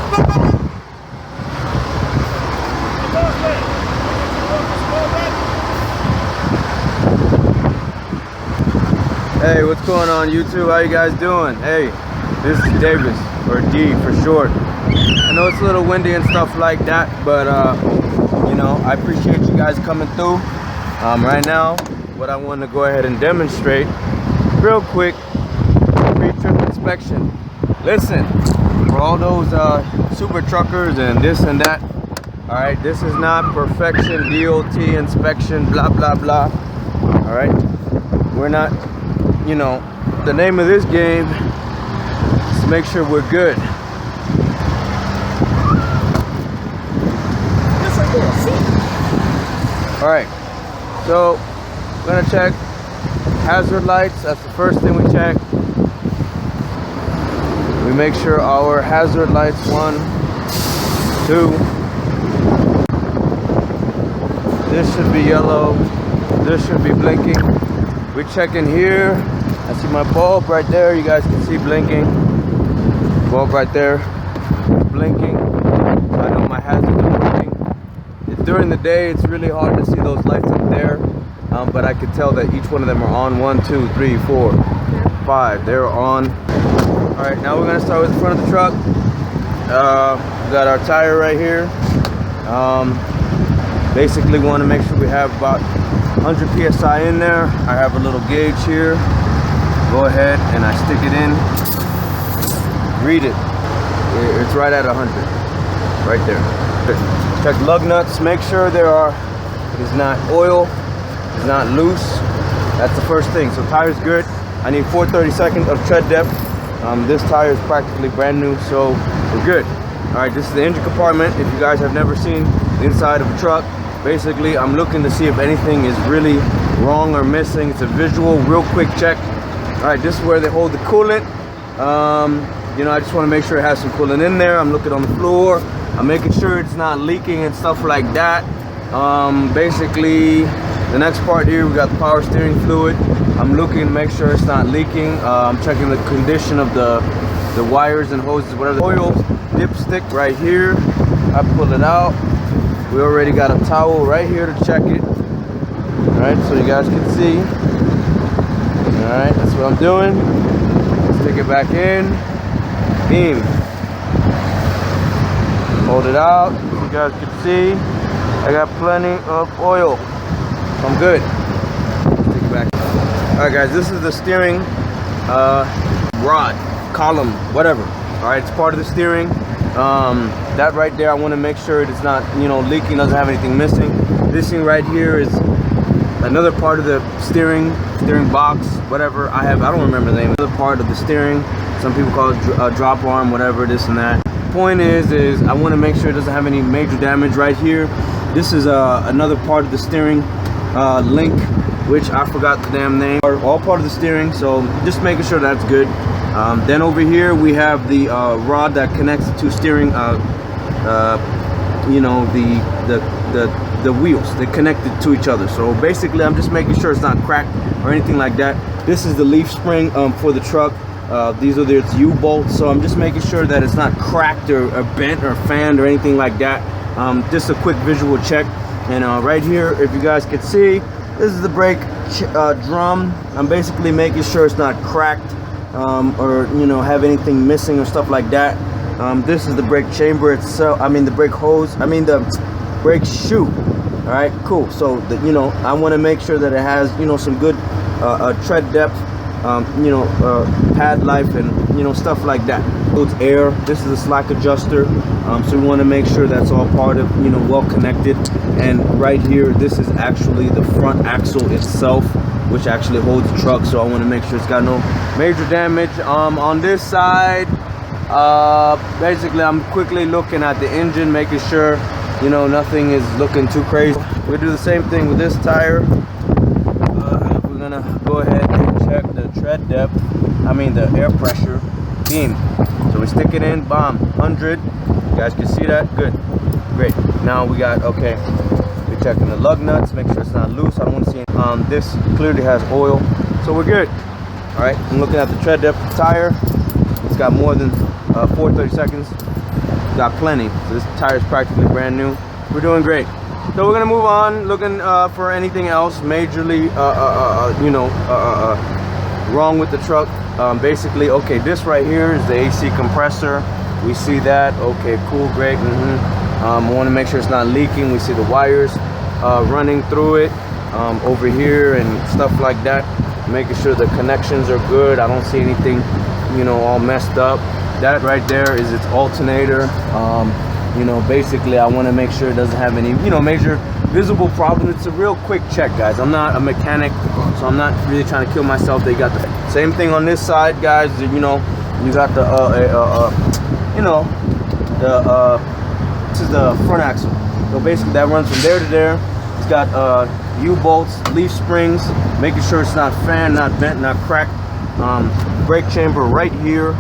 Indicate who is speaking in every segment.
Speaker 1: Hey, what's going on YouTube? How you guys doing? Hey, this is Davis, or D for short. I know it's a little windy and stuff like that, but you know, I appreciate you guys coming through. Right now, what I want to go ahead and demonstrate real quick, pre-trip inspection. Listen, for all those super truckers and this and that, all right, this is not perfection, DOT inspection, blah blah blah. All right, we're not, you know, the name of this game is to make sure we're good. All right, so we're gonna check hazard lights. That's the first thing we check. We make sure our hazard lights, 1, 2. This should be yellow. This should be blinking. We check in here. I see my bulb right there. You guys can see blinking. Bulb right there, blinking. So I know my hazards are working. During the day, it's really hard to see those lights up there, but I can tell that each one of them are on. 1, 2, 3, 4, 5. They're on. All right, now we're gonna start with the front of the truck. We got our tire right here. Basically, want to make sure we have about 100 psi in there. I have a little gauge here. Go ahead and I stick it in. Read it. It's right at 100. Right there. Check lug nuts. Make sure is not oil, is not loose. That's the first thing. So tire's good. I need 4/32 of tread depth. This tire is practically brand new, so we're good. All right, this is the engine compartment. If you guys have never seen the inside of a truck, basically I'm looking to see if anything is really wrong or missing. It's a visual, real quick check. All right, this is where they hold the coolant. You know, I just want to make sure it has some coolant in there. I'm looking on the floor. I'm making sure it's not leaking and stuff like that. Basically, the next part here, we got the power steering fluid. I'm looking to make sure it's not leaking. I'm checking the condition of the wires and hoses, whatever. The oil dipstick right here. I pull it out. We already got a towel right here to check it. All right, so you guys can see. All right, that's what I'm doing. Stick it back in. Beam. Hold it out. You guys can see. I got plenty of oil. So I'm good. Stick it back. All right, guys, this is the steering rod, column, whatever. All right, it's part of the steering. That right there, I want to make sure it's not, you know, leaking, doesn't have anything missing. This thing right here is another part of the steering box, whatever. I don't remember the name. Another part of the steering. Some people call it a drop arm, whatever, this and that. Point is I want to make sure it doesn't have any major damage right here. This is another part of the steering link, which I forgot the damn name. All part of the steering, so just making sure that's good. Then over here we have the rod that connects the two steering, you know, the wheels. They're connected to each other. So basically, I'm just making sure it's not cracked or anything like that. This is the leaf spring for the truck. These are its U-bolts. So I'm just making sure that it's not cracked or bent or fanned or anything like that. Just a quick visual check. And right here, if you guys can see, this is the brake drum. I'm basically making sure it's not cracked or, you know, have anything missing or stuff like that. This is the brake chamber itself. I mean the brake hose. I mean the brake shoe. All right, cool. So you know, I want to make sure that it has, you know, some good tread depth, you know, pad life, and, you know, stuff like that. It's air. This is a slack adjuster. So we want to make sure that's all part of, you know, well connected. And right here, this is actually the front axle itself, which actually holds the truck. So I want to make sure it's got no major damage. On this side, basically I'm quickly looking at the engine, making sure, you know, nothing is looking too crazy. We do the same thing with this tire. We're gonna go ahead and check the tread depth, I mean the air pressure beam. So we stick it in, bomb, 100. You guys can see that? Good, great. Now we got, okay, we're checking the lug nuts, make sure it's not loose. I don't want to see any. This clearly has oil, so we're good. All right, I'm looking at the tread depth of the tire. It's got more than 4/32. got plenty. So this tire is practically brand new. We're doing great. So we're gonna move on, looking for anything else majorly, wrong with the truck. Basically, okay, this right here is the AC compressor. We see that. Okay, cool, great. We want to make sure it's not leaking. We see the wires running through it over here and stuff like that. Making sure the connections are good. I don't see anything, all messed up. That right there is its alternator. Basically I want to make sure it doesn't have any, major visible problems. It's a real quick check, guys. I'm not a mechanic, so I'm not really trying to kill myself. They got the same thing on this side, guys. You got the this is the front axle. So basically that runs from there to there. It's got U-bolts, leaf springs, making sure it's not fan, not bent, not cracked. Brake chamber right here,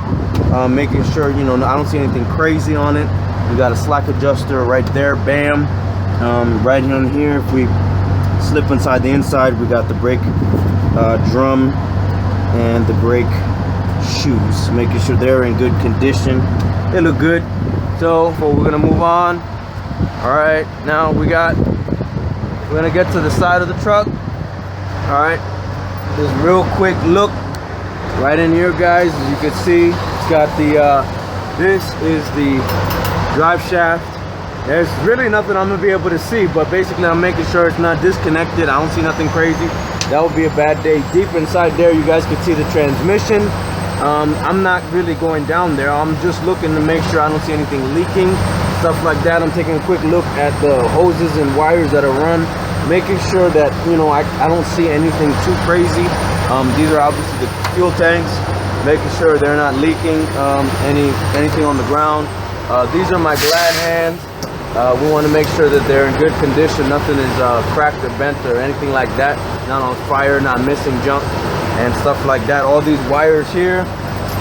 Speaker 1: making sure, I don't see anything crazy on it. We got a slack adjuster right there, bam. Right on here, if we slip inside the inside, we got the brake drum and the brake shoes, making sure they're in good condition. They look good. So we're gonna move on. All right, now we're gonna get to the side of the truck. All right, just real quick look right in here, guys. As you can see, it's got the this is the drive shaft. There's really nothing I'm gonna be able to see, but basically I'm making sure it's not disconnected. I don't see nothing crazy. That would be a bad day. Deep inside there, you guys can see the transmission. I'm not really going down there. I'm just looking to make sure I don't see anything leaking, stuff like that. I'm taking a quick look at the hoses and wires that are run, making sure that, I don't see anything too crazy. These are obviously the fuel tanks, making sure they're not leaking anything on the ground. These are my glad hands. We want to make sure that they're in good condition. Nothing is cracked or bent or anything like that. Not on fire, not missing junk and stuff like that. All these wires here,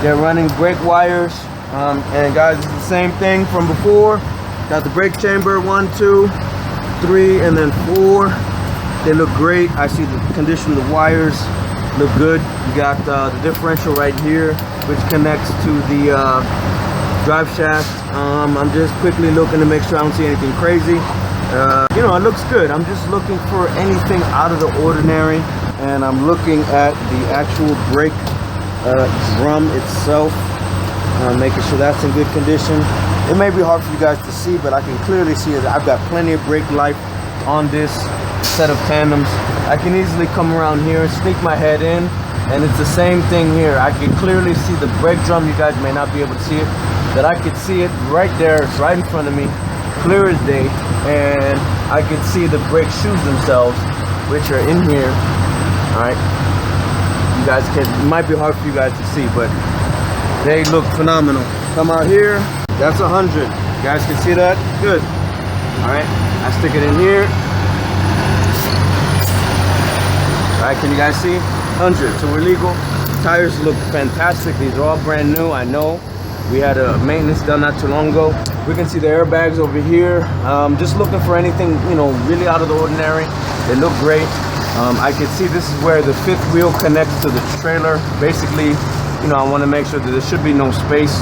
Speaker 1: they're running brake wires. And guys, it's the same thing from before. Got the brake chamber, 1, 2, 3, and then 4. They look great. I see the condition of the wires look good. You got the differential right here, which connects to the drive shaft. I'm just quickly looking to make sure I don't see anything crazy. It looks good. I'm just looking for anything out of the ordinary, and I'm looking at the actual brake drum itself, making sure that's in good condition. It may be hard for you guys to see, but I can clearly see that I've got plenty of brake life on this set of tandems. I can easily come around here and sneak my head in, and it's the same thing here. I can clearly see the brake drum. You guys may not be able to see it, but I could see it right there. It's right in front of me, clear as day, and I could see the brake shoes themselves, which are in here. All right, you guys can, it might be hard for you guys to see, but they look phenomenal. Come out here, that's 100. You guys can see that? Good. All right, I stick it in here. All right, can you guys see? 100, so we're legal. Tires look fantastic. These are all brand new, I know. We had a maintenance done not too long ago. We can see the airbags over here. Just looking for anything, really out of the ordinary. They look great. I can see this is where the fifth wheel connects to the trailer. Basically, I want to make sure that there should be no space.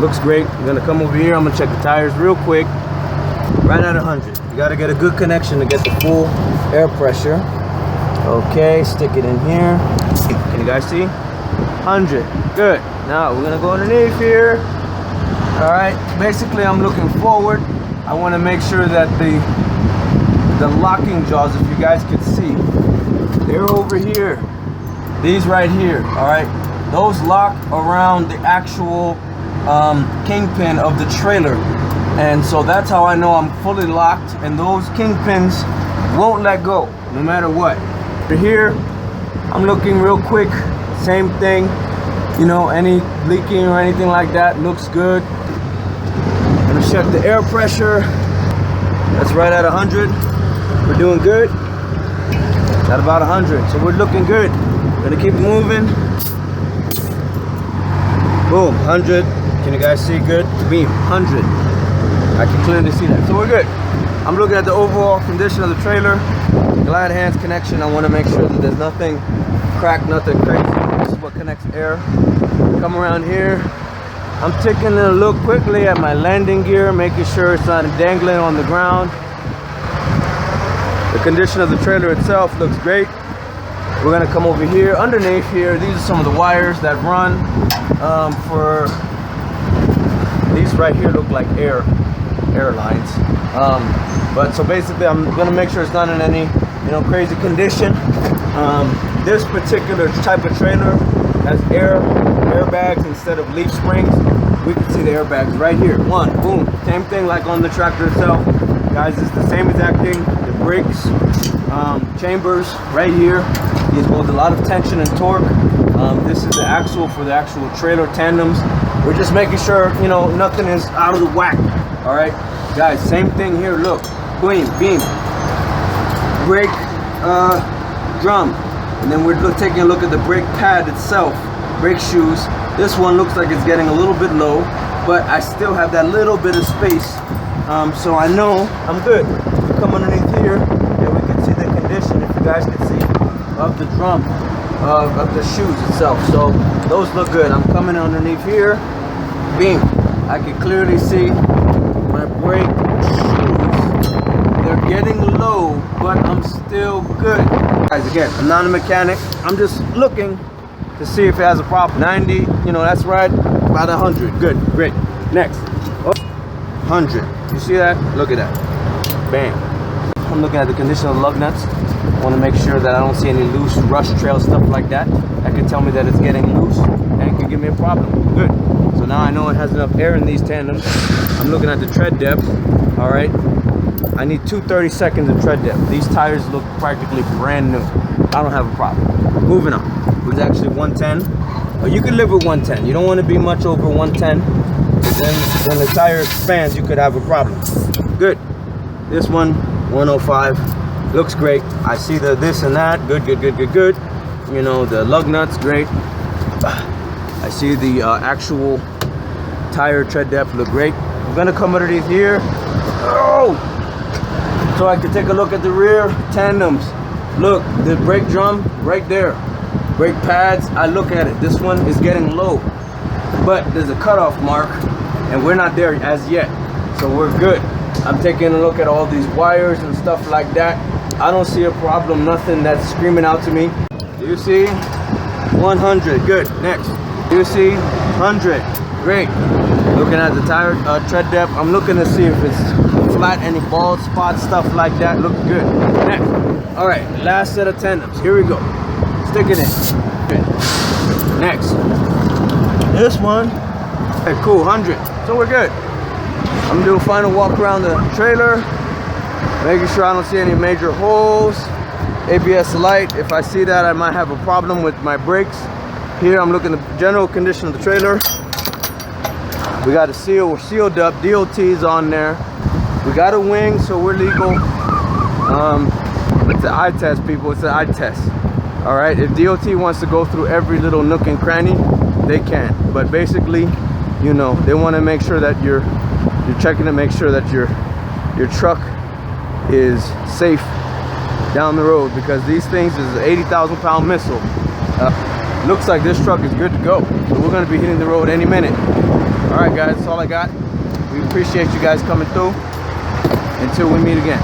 Speaker 1: Looks great. I'm gonna come over here. I'm gonna check the tires real quick. Right at 100. You gotta get a good connection to get the full air pressure. Okay, stick it in here. Can you guys see? 100. Good. Now we're gonna go underneath here. All right. Basically, I'm looking forward. I want to make sure that the locking jaws, if you guys can see, they're over here. These right here. All right. Those lock around the actual kingpin of the trailer, and so that's how I know I'm fully locked. And those kingpins won't let go, no matter what. Here, I'm looking real quick. Same thing. Any leaking or anything like that looks good. I'm gonna check the air pressure. That's right at 100. We're doing good. At about 100, so we're looking good. Gonna keep moving. Boom, 100. Can you guys see good? Beam, 100. I can clearly see that, so we're good. I'm looking at the overall condition of the trailer. Glad hands connection. I want to make sure that there's nothing cracked, nothing crazy. This is what connects air. Come around here. I'm taking a look quickly at my landing gear, making sure it's not dangling on the ground. The condition of the trailer itself looks great. We're gonna come over here, underneath here. These are some of the wires that run for these right here. Look like air lines. But so basically, I'm gonna make sure it's not in any crazy condition. This particular type of trailer has airbags instead of leaf springs. We can see the airbags right here. One, boom, same thing like on the tractor itself. Guys, it's the same exact thing. The brakes, chambers right here. These hold a lot of tension and torque. This is the axle for the actual trailer tandems. We're just making sure, nothing is out of the whack. All right, guys, same thing here. Look, beam, brake, drum. And then we're taking a look at the brake pad itself, brake shoes. This one looks like it's getting a little bit low, but I still have that little bit of space. So I know I'm good. We come underneath here, and we can see the condition, if you guys can see, of the drum, of the shoes itself. So those look good. I'm coming underneath here, beam. I can clearly see my brake shoes. They're getting low, but I'm still good. Guys, again, I'm not a mechanic. I'm just looking to see if it has a problem. 90, that's right, about 100. Good, great. Next, 100. You see that? Look at that. Bam. I'm looking at the condition of the lug nuts. I want to make sure that I don't see any loose rush trail stuff like that. That could tell me that it's getting loose and could give me a problem. Good. So now I know it has enough air in these tandems. I'm looking at the tread depth. All right. I need 230 seconds of tread depth. These tires look practically brand new. I don't have a problem. Moving on. It's actually 110. But you can live with 110. You don't want to be much over 110. Then when the tire expands, you could have a problem. Good. This one, 105. Looks great. I see the this and that. Good. The lug nuts, great. I see the actual tire tread depth look great. I'm gonna come underneath here. Oh! So I can take a look at the rear tandems. Look, the brake drum right there. Brake pads, I look at it. This one is getting low, but there's a cutoff mark and we're not there as yet. So we're good. I'm taking a look at all these wires and stuff like that. I don't see a problem, nothing that's screaming out to me. Do you see? 100, good. Next, do you see? 100, great. Looking at the tire tread depth, I'm looking to see if it's flat, any bald spots, stuff like that. Looks good. Next, all right, last set of tandems. Here we go. Stick it in. Good. Next, this one. Okay, cool, 100. So we're good. I'm gonna do a final walk around the trailer, making sure I don't see any major holes. ABS light, if I see that, I might have a problem with my brakes. Here I'm looking at the general condition of the trailer. We got a seal, we're sealed up, DOT's on there. We got a wing, so we're legal. It's an eye test, people, it's an eye test. All right, if DOT wants to go through every little nook and cranny, they can. But basically, they want to make sure that you're checking to make sure that your truck is safe down the road, because these things is an 80,000 pound missile. Looks like this truck is good to go. So we're going to be hitting the road any minute. All right, guys, that's all I got. We appreciate you guys coming through. Until we meet again.